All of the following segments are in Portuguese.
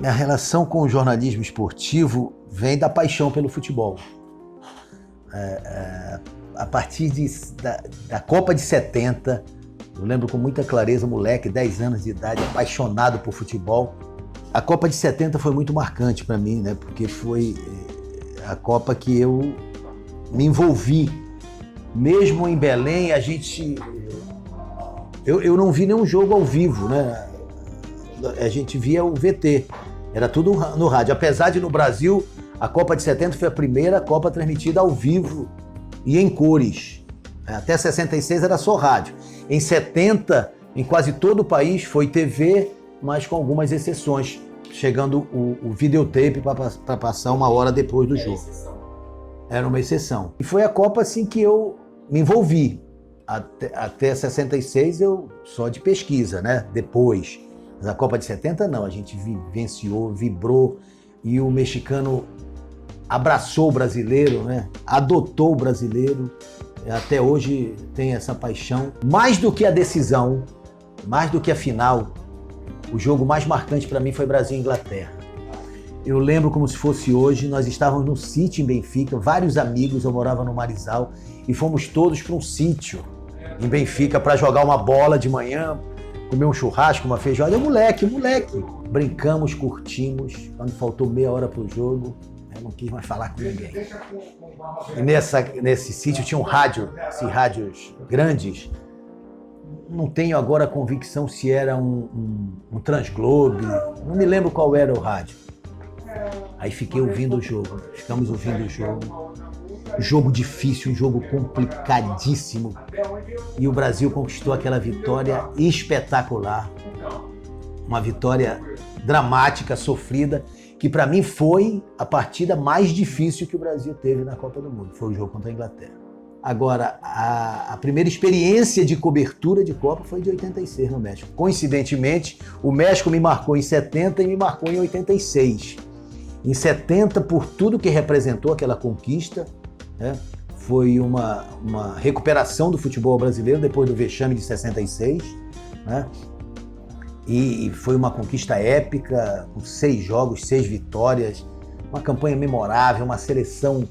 Minha relação com o jornalismo esportivo vem da paixão pelo futebol. A partir da Copa de 70, eu lembro com muita clareza, moleque, 10 anos de idade, apaixonado por futebol. A Copa de 70 foi muito marcante para mim, né? Porque foi a Copa que eu me envolvi. Mesmo em Belém, eu não vi nenhum jogo ao vivo, né? A gente via o VT, era tudo no rádio. Apesar de no Brasil, a Copa de 70 foi a primeira Copa transmitida ao vivo e em cores. Até 66 era só rádio. Em 70, em quase todo o país, foi TV, mas com algumas exceções, chegando o videotape para passar uma hora depois do jogo. Era uma exceção. E foi a Copa assim que eu me envolvi. Até 66 eu só de pesquisa, né? Depois. Mas a Copa de 70 não, a gente vivenciou, vibrou, e o mexicano abraçou o brasileiro, né? Adotou o brasileiro. Até hoje tem essa paixão. Mais do que a decisão, mais do que a final, o jogo mais marcante para mim foi Brasil e Inglaterra. Eu lembro como se fosse hoje, nós estávamos num sítio em Benfica, vários amigos, eu morava no Marizal, e fomos todos para um sítio em Benfica para jogar uma bola de manhã, comer um churrasco, uma feijoada. Eu, moleque. Brincamos, curtimos. Quando faltou meia hora pro jogo, eu não quis mais falar com ninguém. E nesse sítio tinha um rádio, esses rádios grandes. Não tenho agora a convicção se era um Transglobe, não me lembro qual era o rádio. Aí fiquei ouvindo o jogo, ficamos ouvindo o jogo. Jogo difícil, um jogo complicadíssimo. E o Brasil conquistou aquela vitória espetacular. Uma vitória dramática, sofrida, que para mim foi a partida mais difícil que o Brasil teve na Copa do Mundo. Foi o jogo contra a Inglaterra. Agora, a primeira experiência de cobertura de Copa foi de 86 no México. Coincidentemente, o México me marcou em 70 e me marcou em 86. Em 70, por tudo que representou aquela conquista, né? Foi uma recuperação do futebol brasileiro depois do vexame de 66, né? E foi uma conquista épica, com 6 jogos, 6 vitórias, uma campanha memorável, uma seleção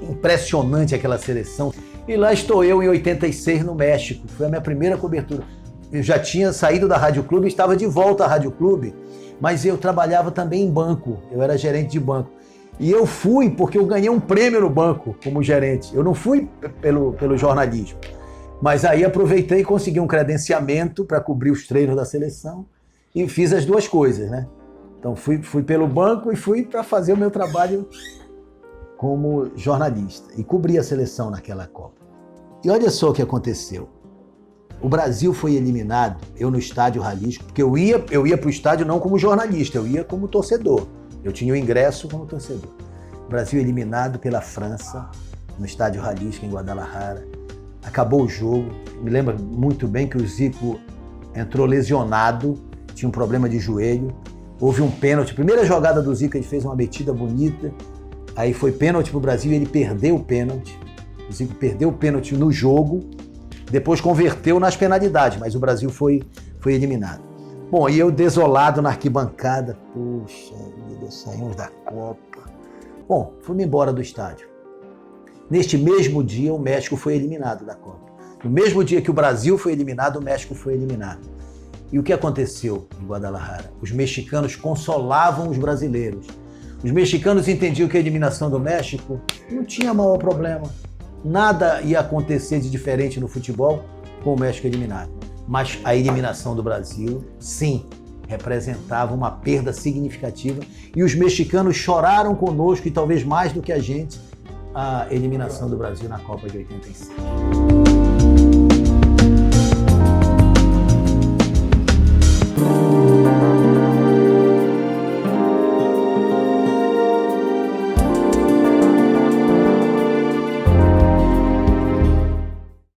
impressionante, aquela seleção. E lá estou eu em 86 no México, foi a minha primeira cobertura. Eu já tinha saído da Rádio Clube, estava de volta à Rádio Clube, mas eu trabalhava também em banco, eu era gerente de banco. E eu fui porque eu ganhei um prêmio no banco como gerente. Eu não fui pelo jornalismo. Mas aí aproveitei e consegui um credenciamento para cobrir os treinos da seleção e fiz as duas coisas, né? Então fui pelo banco e fui para fazer o meu trabalho como jornalista. E cobri a seleção naquela Copa. E olha só o que aconteceu. O Brasil foi eliminado, eu no Estádio Jalisco, porque eu ia para o estádio não como jornalista, eu ia como torcedor. Eu tinha o ingresso como torcedor. O Brasil eliminado pela França, no Estádio Jalisco, em Guadalajara. Acabou o jogo. Me lembro muito bem que o Zico entrou lesionado, tinha um problema de joelho. Houve um pênalti. Primeira jogada do Zico, ele fez uma metida bonita. Aí foi pênalti para o Brasil e ele perdeu o pênalti. O Zico perdeu o pênalti no jogo, depois converteu nas penalidades, mas o Brasil foi eliminado. Bom, e eu desolado na arquibancada, puxa vida, saímos da Copa. Bom, fui-me embora do estádio. Neste mesmo dia, o México foi eliminado da Copa. No mesmo dia que o Brasil foi eliminado, o México foi eliminado. E o que aconteceu em Guadalajara? Os mexicanos consolavam os brasileiros. Os mexicanos entendiam que a eliminação do México não tinha maior problema. Nada ia acontecer de diferente no futebol com o México eliminado. Mas a eliminação do Brasil, sim, representava uma perda significativa e os mexicanos choraram conosco, e talvez mais do que a gente, a eliminação do Brasil na Copa de 86.